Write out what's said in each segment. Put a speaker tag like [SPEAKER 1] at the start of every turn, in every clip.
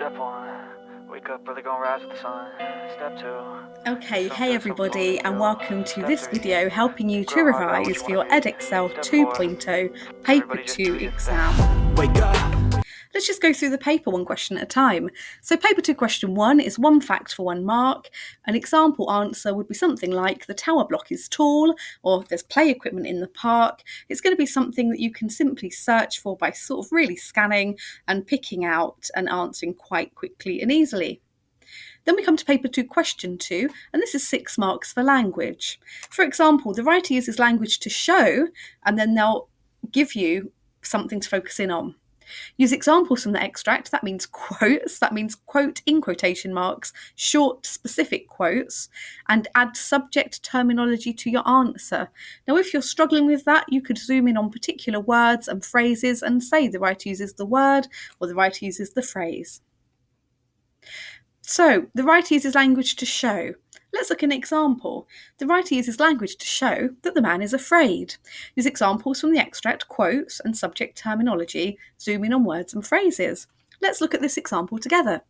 [SPEAKER 1] Step 1, wake up early, gonna rise with the sun. Step 2,
[SPEAKER 2] Okay,
[SPEAKER 1] some
[SPEAKER 2] hey
[SPEAKER 1] good,
[SPEAKER 2] everybody,
[SPEAKER 1] something
[SPEAKER 2] and
[SPEAKER 1] go.
[SPEAKER 2] welcome to
[SPEAKER 1] Step
[SPEAKER 2] this
[SPEAKER 1] 3,
[SPEAKER 2] video helping you to
[SPEAKER 1] grow hard, got what
[SPEAKER 2] revise
[SPEAKER 1] you
[SPEAKER 2] for your
[SPEAKER 1] wanna be.
[SPEAKER 2] Edexcel
[SPEAKER 1] Step
[SPEAKER 2] 2.0
[SPEAKER 1] 4,
[SPEAKER 2] Paper
[SPEAKER 1] everybody just
[SPEAKER 2] 2
[SPEAKER 1] do your
[SPEAKER 2] exam.
[SPEAKER 1] thing.
[SPEAKER 3] Wake up.
[SPEAKER 2] Let's just go through the paper one question at a time. So paper 2 question 1 is one fact for 1 mark. An example answer would be something like the tower block is tall, or there's play equipment in the park. It's going to be something that you can simply search for by sort of really scanning and picking out and answering quite quickly and easily. Then we come to paper 2 question 2, and this is 6 marks for language. For example, the writer uses language to show, and then they'll give you something to focus in on. Use examples from the extract, that means quotes, that means quote in quotation marks, short specific quotes, and add subject terminology to your answer. Now if you're struggling with that, you could zoom in on particular words and phrases and say the writer uses the word or the writer uses the phrase. So, the writer uses language to show. Let's look at an example. The writer uses language to show that the man is afraid. Use examples from the extract, quotes, and subject terminology. Zoom in on words and phrases. Let's look at this example together.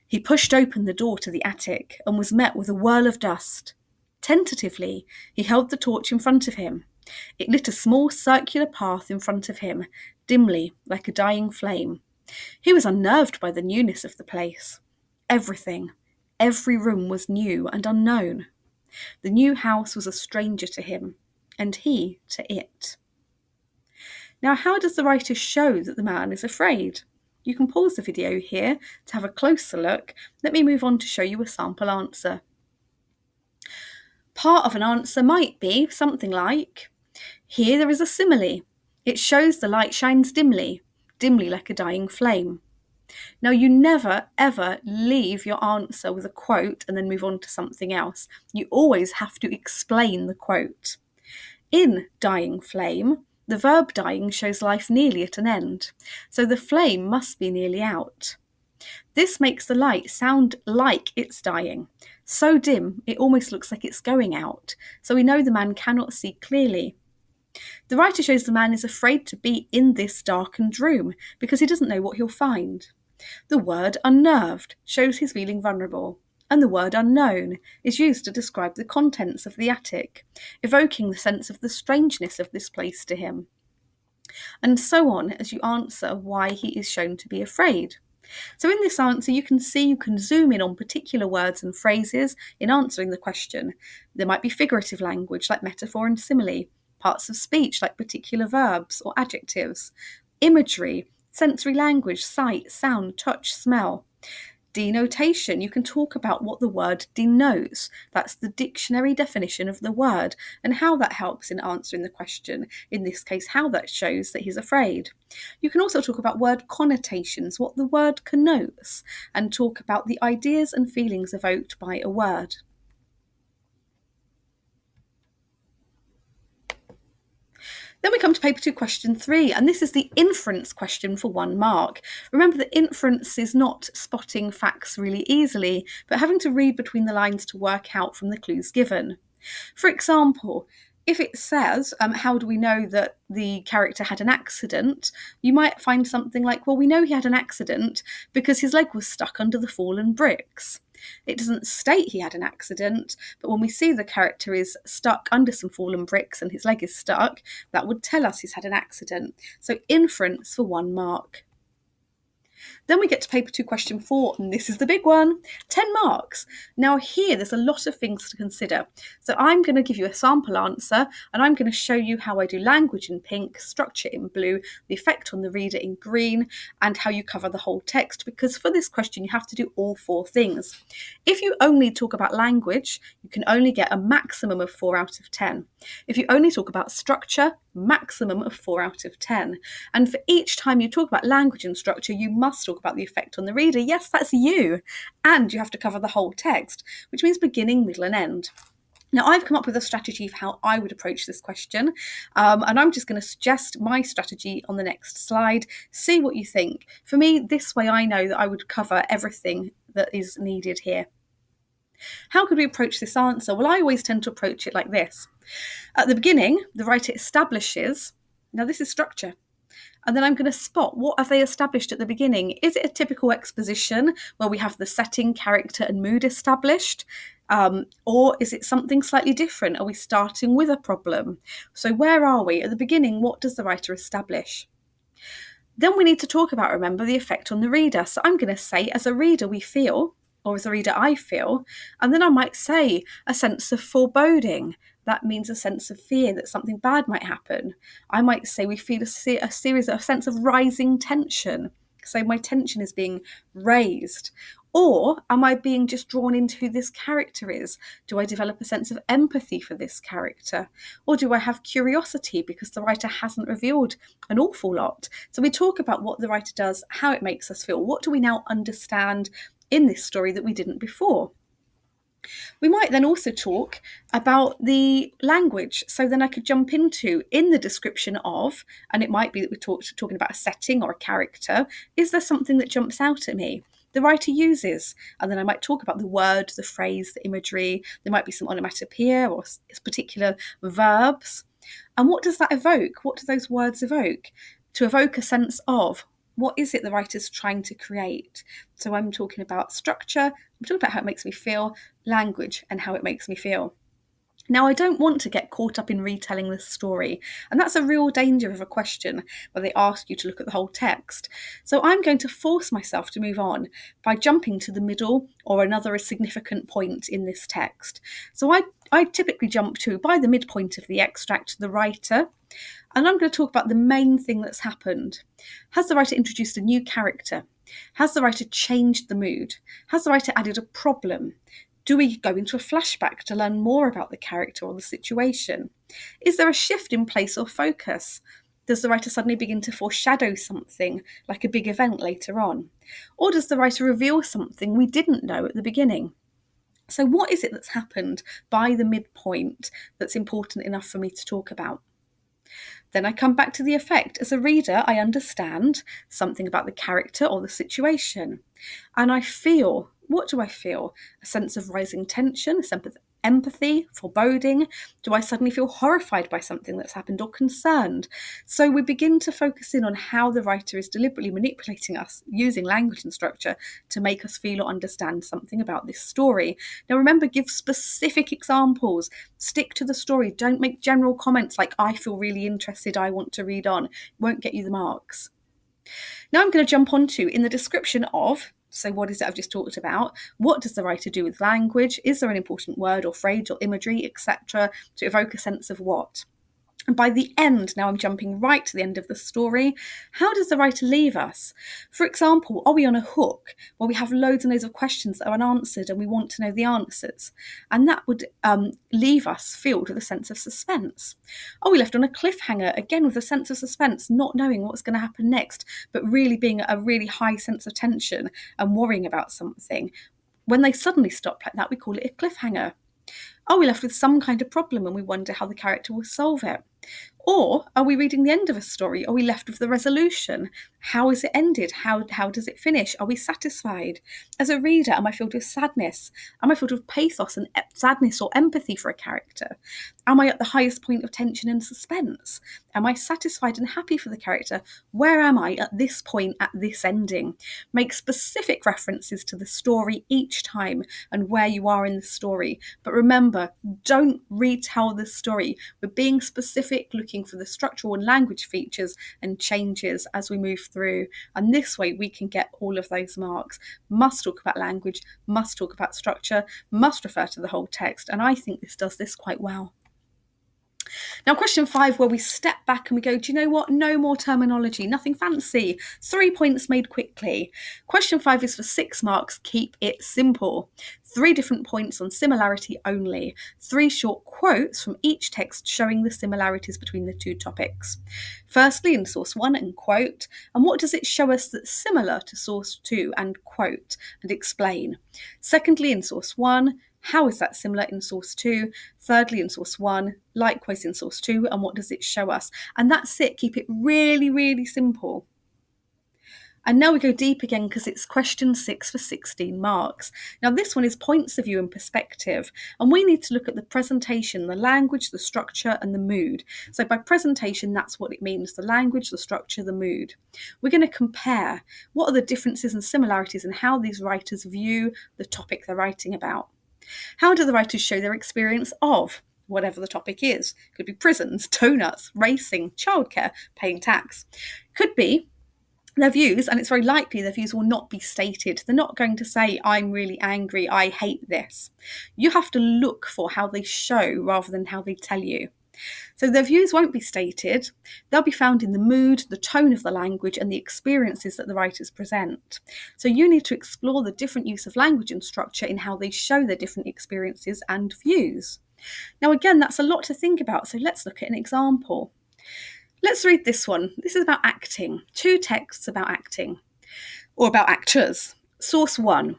[SPEAKER 2] He pushed open the door to the attic and was met with a whirl of dust. Tentatively, he held the torch in front of him. It lit a small circular path in front of him, dimly, like a dying flame. He was unnerved by the newness of the place. Everything, every room was new and unknown. The new house was a stranger to him, and he to it. Now, how does the writer show that the man is afraid? You can pause the video here to have a closer look. Let me move on to show you a sample answer. Part of an answer might be something like, here there is a simile. It shows the light shines dimly, dimly like a dying flame. Now, you never, ever leave your answer with a quote and then move on to something else. You always have to explain the quote. In dying flame, the verb dying shows life nearly at an end, so the flame must be nearly out. This makes the light sound like it's dying, so dim it almost looks like it's going out, so we know the man cannot see clearly. The writer shows the man is afraid to be in this darkened room because he doesn't know what he'll find. The word unnerved shows he's feeling vulnerable, and the word unknown is used to describe the contents of the attic, evoking the sense of the strangeness of this place to him. And so on as you answer why he is shown to be afraid. So in this answer, you can see you can zoom in on particular words and phrases in answering the question. There might be figurative language like metaphor and simile, parts of speech like particular verbs or adjectives, imagery, sensory language, sight, sound, touch, smell. Denotation, you can talk about what the word denotes. That's the dictionary definition of the word and how that helps in answering the question. In this case, how that shows that he's afraid. You can also talk about word connotations, what the word connotes, and talk about the ideas and feelings evoked by a word. Then we come to paper 2 question 3, and this is the inference question for 1 mark. Remember that inference is not spotting facts really easily, but having to read between the lines to work out from the clues given. For example, if it says, how do we know that the character had an accident, you might find something like, well, we know he had an accident because his leg was stuck under the fallen bricks. It doesn't state he had an accident, but when we see the character is stuck under some fallen bricks and his leg is stuck, that would tell us he's had an accident. So inference for 1 mark. Then we get to paper 2 question 4, and this is the big one, 10 marks. Now here there's a lot of things to consider. So I'm going to give you a sample answer, and I'm going to show you how I do language in pink, structure in blue, the effect on the reader in green, and how you cover the whole text, because for this question you have to do all 4 things. If you only talk about language, you can only get a maximum of 4 out of 10. If you only talk about structure, maximum of 4 out of 10. And for each time you talk about language and structure, you must talk about the effect on the reader. Yes, that's you. And you have to cover the whole text, which means beginning, middle, and end. Now, I've come up with a strategy for how I would approach this question, and I'm just going to suggest my strategy on the next slide. See what you think. For me, this way I know that I would cover everything that is needed here. How could we approach this answer? Well, I always tend to approach it like this. At the beginning, the writer establishes, now this is structure, And then I'm going to spot what have they established at the beginning. Is it a typical exposition where we have the setting, character, and mood established? Or is it something slightly different? Are we starting with a problem? So where are we? At the beginning, what does the writer establish? Then we need to talk about, remember, the effect on the reader. So I'm going to say, as a reader, we feel, or as a reader, I feel, and then I might say a sense of foreboding. That means a sense of fear that something bad might happen. I might say we feel a sense of rising tension. So my tension is being raised. Or am I being just drawn into who this character is? Do I develop a sense of empathy for this character? Or do I have curiosity because the writer hasn't revealed an awful lot? So we talk about what the writer does, how it makes us feel. What do we now understand in this story that we didn't before? We might then also talk about the language. So then I could jump into, in the description of, and it might be that we're talking about a setting or a character, is there something that jumps out at me? The writer uses, and then I might talk about the word, the phrase, the imagery. There might be some onomatopoeia or particular verbs. And what does that evoke? What do those words evoke? To evoke a sense of, what is it the writer's trying to create? So I'm talking about structure, I'm talking about how it makes me feel, language, and how it makes me feel. Now, I don't want to get caught up in retelling this story, and that's a real danger of a question where they ask you to look at the whole text. So I'm going to force myself to move on by jumping to the middle or another significant point in this text. So I typically jump to, by the midpoint of the extract, the writer, and I'm going to talk about the main thing that's happened. Has the writer introduced a new character? Has the writer changed the mood? Has the writer added a problem? Do we go into a flashback to learn more about the character or the situation? Is there a shift in place or focus? Does the writer suddenly begin to foreshadow something, like a big event later on? Or does the writer reveal something we didn't know at the beginning? So what is it that's happened by the midpoint that's important enough for me to talk about? Then I come back to the effect. As a reader, I understand something about the character or the situation. And I feel, what do I feel? A sense of rising tension, a sense of empathy, foreboding? Do I suddenly feel horrified by something that's happened or concerned? So we begin to focus in on how the writer is deliberately manipulating us using language and structure to make us feel or understand something about this story. Now remember, give specific examples. Stick to the story. Don't make general comments like, I feel really interested, I want to read on. It won't get you the marks. Now I'm going to jump on to, in the description of, so what is it I've just talked about? What does the writer do with language? Is there an important word or phrase or imagery, etc., to evoke a sense of what? And by the end, now I'm jumping right to the end of the story, how does the writer leave us? For example, are we on a hook where we have loads and loads of questions that are unanswered and we want to know the answers? And that would leave us filled with a sense of suspense. Are we left on a cliffhanger, again with a sense of suspense, not knowing what's going to happen next, but really being a really high sense of tension and worrying about something? When they suddenly stop like that, we call it a cliffhanger. Are we left with some kind of problem and we wonder how the character will solve it? Or are we reading the end of a story? Are we left with the resolution? How is it ended? How does it finish? Are we satisfied? As a reader, am I filled with sadness? Am I filled with pathos and sadness or empathy for a character? Am I at the highest point of tension and suspense? Am I satisfied and happy for the character? Where am I at this point, at this ending? Make specific references to the story each time and where you are in the story. But remember, don't retell the story. We're being specific, looking for the structural and language features and changes as we move through. And this way we can get all of those marks. Must talk about language, must talk about structure, must refer to the whole text. And I think this does this quite well. Now, question 5, where we step back and we go, do you know what? No more terminology, nothing fancy. 3 points made quickly. Question 5 is for 6 marks. Keep it simple. 3 different points on similarity only. 3 short quotes from each text showing the similarities between the 2 topics. Firstly, in source 1 and quote, and what does it show us that's similar to source 2 and quote, and explain. Secondly, in source 1, how is that similar in source 2? Thirdly, in source 1, likewise in source 2, and what does it show us? And that's it. Keep it really, really simple. And now we go deep again because it's question 6 for 16 marks. Now this one is points of view and perspective, and we need to look at the presentation, the language, the structure and the mood. So by presentation, that's what it means, the language, the structure, the mood. We're going to compare what are the differences and similarities in how these writers view the topic they're writing about. How do the writers show their experience of whatever the topic is? Could be prisons, donuts, racing, childcare, paying tax. Could be their views, and it's very likely their views will not be stated. They're not going to say, I'm really angry, I hate this. You have to look for how they show rather than how they tell you. So their views won't be stated. They'll be found in the mood, the tone of the language, and the experiences that the writers present. So you need to explore the different use of language and structure in how they show their different experiences and views. Now, again, that's a lot to think about, so let's look at an example. Let's read this one. This is about acting. 2 texts about acting, or about actors. Source 1.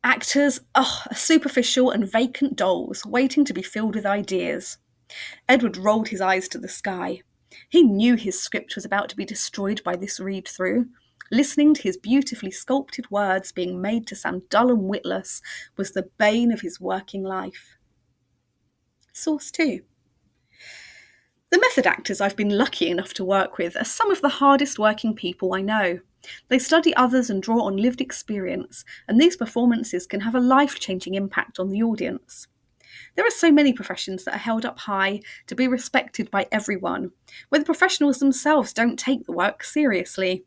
[SPEAKER 2] Actors are superficial and vacant dolls waiting to be filled with ideas. Edward rolled his eyes to the sky. He knew his script was about to be destroyed by this read-through. Listening to his beautifully sculpted words being made to sound dull and witless was the bane of his working life. Source 2. The method actors I've been lucky enough to work with are some of the hardest working people I know. They study others and draw on lived experience, and these performances can have a life-changing impact on the audience. There are so many professions that are held up high to be respected by everyone, where the professionals themselves don't take the work seriously.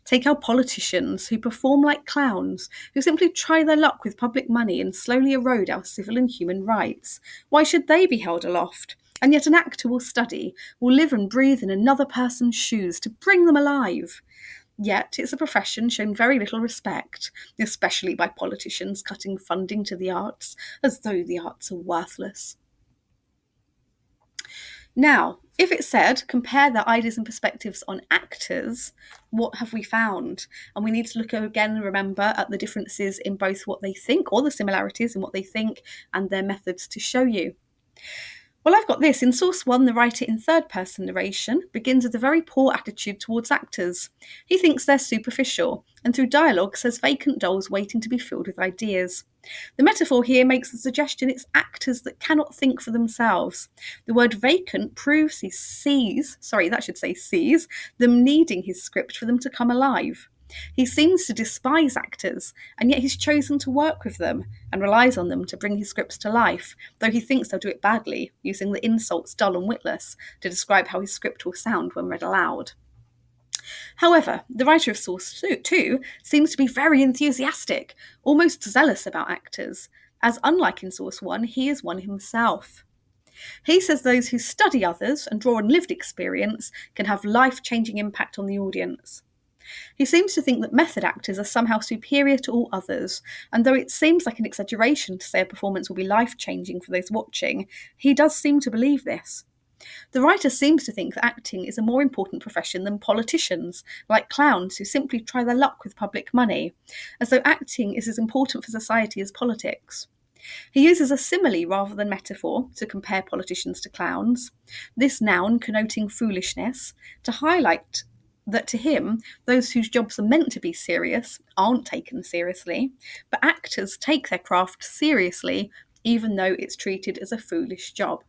[SPEAKER 2] Take our politicians who perform like clowns, who simply try their luck with public money and slowly erode our civil and human rights. Why should they be held aloft? And yet an actor will study, will live and breathe in another person's shoes to bring them alive. Yet it's a profession shown very little respect, especially by politicians cutting funding to the arts, as though the arts are worthless. Now, if it said, compare their ideas and perspectives on actors, what have we found? And we need to look again, remember, at the differences in both what they think, or the similarities in what they think, and their methods to show you. Well, I've got this. In source 1, the writer in third-person narration begins with a very poor attitude towards actors. He thinks they're superficial, and through dialogue says vacant dolls waiting to be filled with ideas. The metaphor here makes the suggestion it's actors that cannot think for themselves. The word vacant proves he sees them needing his script for them to come alive. He seems to despise actors, and yet he's chosen to work with them and relies on them to bring his scripts to life, though he thinks they'll do it badly, using the insults dull and witless to describe how his script will sound when read aloud. However, the writer of Source 2 seems to be very enthusiastic, almost zealous about actors, as unlike in Source 1, he is one himself. He says those who study others and draw on lived experience can have life-changing impact on the audience. He seems to think that method actors are somehow superior to all others, and though it seems like an exaggeration to say a performance will be life-changing for those watching, he does seem to believe this. The writer seems to think that acting is a more important profession than politicians, like clowns who simply try their luck with public money, as though acting is as important for society as politics. He uses a simile rather than metaphor to compare politicians to clowns, this noun connoting foolishness, to highlight that to him, those whose jobs are meant to be serious aren't taken seriously, but actors take their craft seriously, even though it's treated as a foolish job.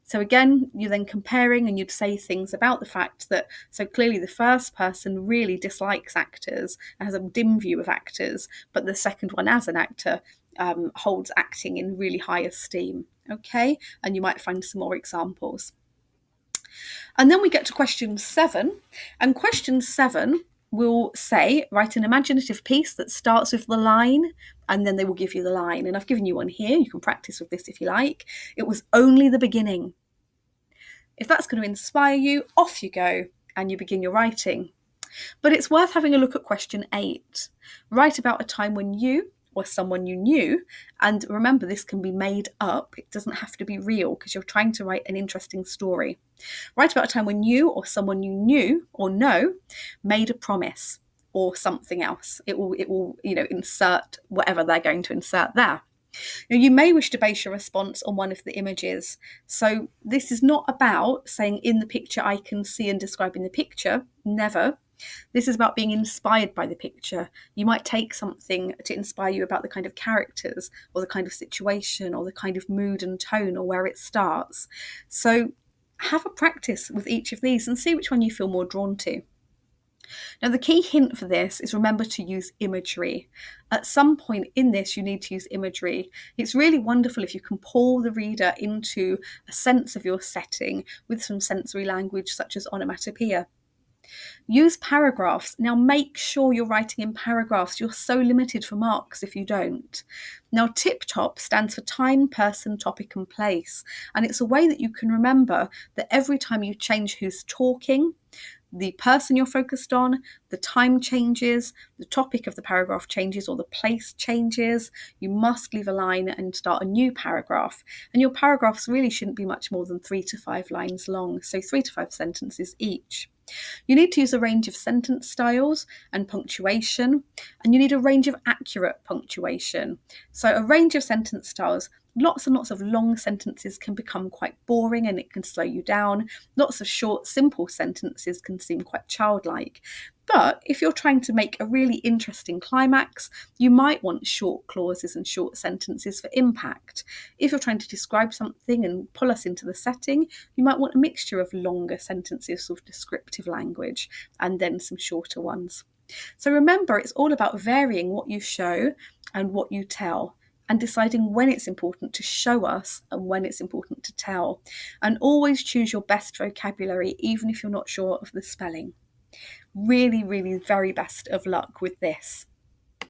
[SPEAKER 2] So again, you're then comparing and you'd say things about the fact that so clearly the first person really dislikes actors and has a dim view of actors, but the second one as an actor holds acting in really high esteem. Okay, and you might find some more examples. And then we get to question 7, and question 7 will say, write an imaginative piece that starts with the line, and then they will give you the line. And I've given you one here. You can practice with this if you like. It was only the beginning. If that's going to inspire you, off you go, and you begin your writing. But it's worth having a look at question 8. Write about a time when you or someone you knew, and remember this can be made up, it doesn't have to be real because you're trying to write an interesting story. Write about a time when you or someone you knew or know made a promise or something else. It will insert whatever they're going to insert there. Now, you may wish to base your response on one of the images. So this is not about saying in the picture I can see and describing the picture, never. This is about being inspired by the picture. You might take something to inspire you about the kind of characters or the kind of situation or the kind of mood and tone or where it starts. So have a practice with each of these and see which one you feel more drawn to. Now, the key hint for this is remember to use imagery. At some point in this, you need to use imagery. It's really wonderful if you can pull the reader into a sense of your setting with some sensory language such as onomatopoeia. Use paragraphs. Now make sure you're writing in paragraphs. You're so limited for marks if you don't. Now tip-top stands for time, person, topic and place. And it's a way that you can remember that every time you change who's talking, the person you're focused on, the time changes, the topic of the paragraph changes or the place changes, you must leave a line and start a new paragraph. And your paragraphs really shouldn't be much more than 3 to 5 lines long, so 3 to 5 sentences each. You need to use a range of sentence styles and punctuation, and you need a range of accurate punctuation. So a range of sentence styles. Lots and lots of long sentences can become quite boring and it can slow you down. Lots of short, simple sentences can seem quite childlike. But if you're trying to make a really interesting climax, you might want short clauses and short sentences for impact. If you're trying to describe something and pull us into the setting, you might want a mixture of longer sentences, sort of descriptive language, and then some shorter ones. So remember, it's all about varying what you show and what you tell, and deciding when it's important to show us and when it's important to tell. And always choose your best vocabulary, even if you're not sure of the spelling. Really, really very best of luck with this.